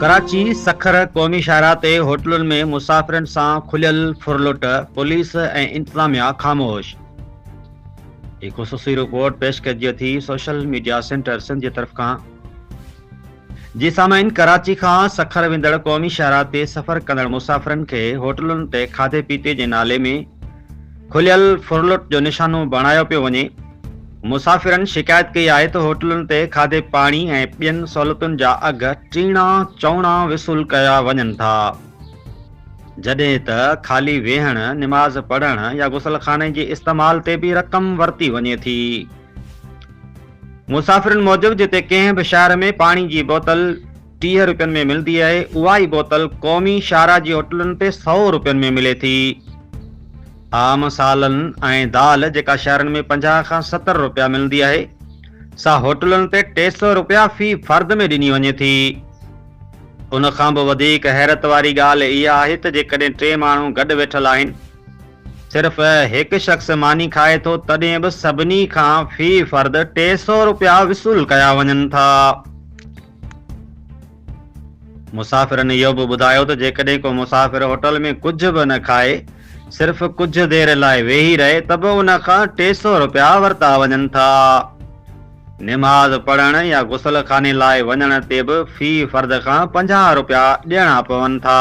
कराची सखर क़ौमी शाहरा ते होटलुनि में मुसाफ़िरनि सां खुलियल फुरलुट, पुलिस ऐं इंतज़ामिया ख़ामोश। एक ख़ुसूसी रिपोर्ट पेश कजी थी सोशल मीडिया सेंटर सिंध जी तरफ़ खां। जी सामाइन, कराची खां सखर वेंदड़ क़ौमी शाहरा ते सफ़र कंदड़ मुसाफ़िरनि खे होटलुनि ते खाधे पीते जे नाले में खुलियल फुरलुट जो निशानो बणायो पियो वञे। मुसाफ़िरनि शिकायत कई आहे त होटलुनि ते खाधे पाणी ऐं ॿियनि सहूलियतुनि जा अघ टीणा चौणा वसूल कया वञनि था, जॾहिं त ख़ाली वेहण, निमाज़ पढ़ण या गुसलखाने जे इस्तेमाल ते भी रक़म वरिती वञे थी। मुसाफ़िरनि मूजिब जिते कंहिं बि शहर में पाणी जी बोतल 30 रुपयनि में मिलंदी आहे, उहा ई बोतल क़ौमी शाहरा जी होटलुनि ते 100 रुपयनि में मिले थी। आम सालन ऐं दाल जेका शहरनि में 50 खां 70 रुपया मिलंदी आहे, सा होटलुनि ते 300 रुपया फी फर्द में ॾिनी वञे थी। उन खां बि वधीक हैरत वारी ॻाल्हि इहा आहे त जेकॾहिं 3 माण्हू गॾु वेठल आहिनि, सिर्फ़ हिकु शख़्स मानी खाए थो, तॾहिं बि सभिनी खां फी फर्द 300 रुपया वसूल कया वञनि था। मुसाफ़िरनि इहो बि ॿुधायो त जेकॾहिं को मुसाफ़िर होटल में कुझु बि न खाए, सिर्फ़ कुछ देर लाइ वेही रहे, त बि उन खां 300 रुपया वरिता वञनि था। निमाज़ पढ़ण या गुसल खाने लाइ वञण ते बि फी फर्द खां 50 रुपया ॾियणा पवनि था।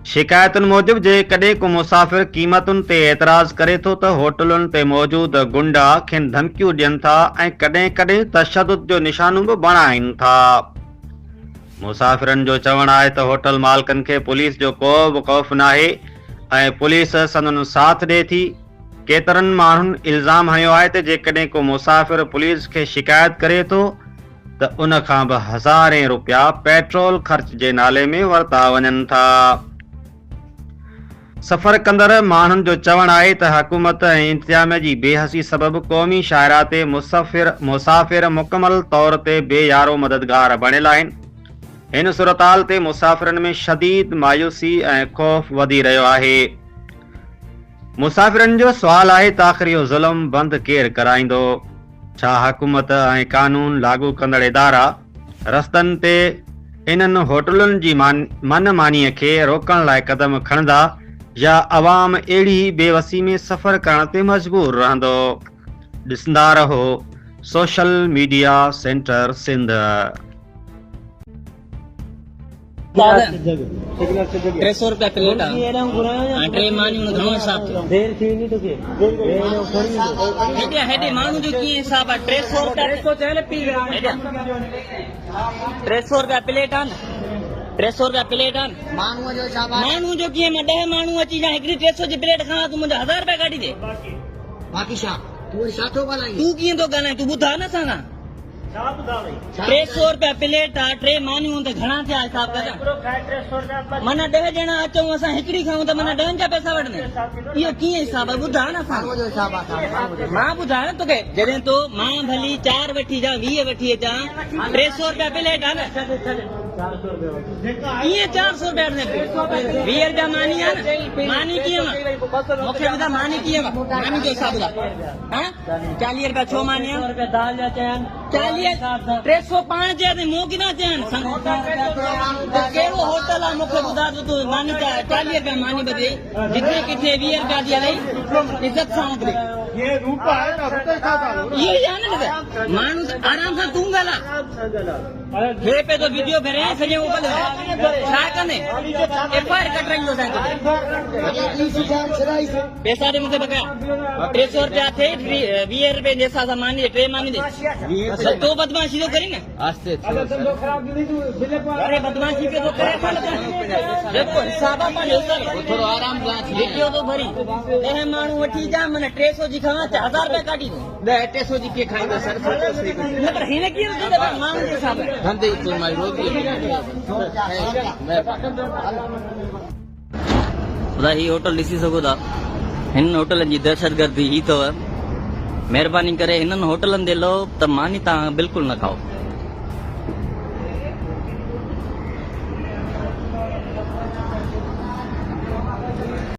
शिकायतुनि मूजिब जेकॾहिं को मुसाफ़िर क़ीमतुनि ते एतिराज़ करे थो त होटलुनि ते मौजूद गुंडा खेनि धमकियूं ॾियनि था ऐं कॾहिं कॾहिं तशद्दुद जो निशानो बि बणाइनि था। मुसाफ़िरनि जो चवणु आहे त होटल मालिकनि खे पुलिस जो को बि ख़ौफ़ नाहे ऐं पुलिस संदनि साथ ॾिए थी। केतिरनि माण्हुनि इल्ज़ाम हयो आहे त जेकॾहिं को मुसाफ़िर पुलिस खे शिकायत करे थो त उन खां बि हज़ारें रुपया पेट्रोल ख़र्च जे नाले में वरिता वञनि था। सफ़र कंदड़ माण्हुनि जो चवणु आहे त हुकूमत ऐं इंतिज़ामिया जी बेहसी सबबि क़ौमी शाहरा ते मुसाफ़िर मुकमल तौर ते बेयारो मददगार बणियल आहिनि। हिन सूरताल ते मुसाफ़िरनि में शदीद मायूसी ऐं ख़ौफ़ वधी रहियो आहे। मुसाफ़िरनि जो सुवाल आहे त आख़िर इहो ज़ुल्म बंदि केरु कराईंदो? छा हुकूमत ऐं कानून लागू कंदड़ इदारा रस्तनि ते इन्हनि होटलुनि जी मनमानीअ खे रोकण लाइ क़दम खणंदा, या अवाम अहिड़ी बेवसी में सफ़र करण ते मजबूर रहंदो? ॾिसंदा रहो सोशल मीडिया सेंटर सिंध। 300 रुपया प्लेट आहे। 3 मानियूं घणो हिसाब थियो? देर थी नी तो के हेडे माण्हू जो कीअं हिसाब आहे? 300 रुपया 300 रुपया प्लेट आहे न? 300 रुपया प्लेट आहे न? माण्हू जो हिसाब आहे। माण्हू जो कीअं? मैं 10 माण्हू अची जा हिकड़ी 300 जी प्लेट खावां, तू मुंहिंजा 1000 रुपया काढी दे। बाक़ी छा तू छा थो ॻाल्हाई? तू कीअं थो ॻाल्हाई? तू ॿुधा न असां 300 रुपया प्लेट आहे। 3 मानियूं त घणा थिया हिसाब कर? माना 10 ॼणा अचूं, असां हिकड़ी खाऊं त माना 10 जा पैसा वठंदे? इहो कीअं हिसाब आहे? ॿुधा न असां। मां ॿुधायां तोखे, जॾहिं तो मां भली 4 वठी जा 20 वठी अचां, 300 रुपया प्लेट आहे न? कीअं 400 रुपया 20 जा मानी आहे न? मानी कीअं मूंखे ॿुधा, मानी कीअं? मानी जो हिसाब ॿुधा। 40 रुपया छो मानी आहे? दाल जा चयनि 40 305 चया मूं किथां चयनि? कहिड़ो होटल आहे मूंखे ॿुधा त तूं मानी 40 रुपया मानी बदे जिथे किथे 20 रुपया थी हलाई इज़त सां निकिरे। इहो ई आहे न माण्हू आराम सां तूं ॻाल्हाए। हे पे तो वीडियो भेरे सॼे मोबाइल छा कंदे? FIR कटराईंदो पैसा ॾे मूंखे बकाया। 300 रुपया थे 20 रुपये जे हिसाब सां मानी 3 मानी दे। तो बदमाशी तो करी न? अरे बदमाशी पे तो करे देखो हिसाब थोड़ो आराम सां वीडियो तो भरी 10 माण्हू वठी जा, माना 300 जी खावां 1000 रुपया काढी दो। 300 जी के खाईंदा सर? पर हिन कीअं माण्हू जे हिसाब धंधे तो माई रोटी ही होटल ॾिसी सघो था। हिन होटल जी दहशतगर्दी ही अथव। महिरबानी करे हिननि होटलनि ते लो त मानी तव्हां बिल्कुलु न खाओ।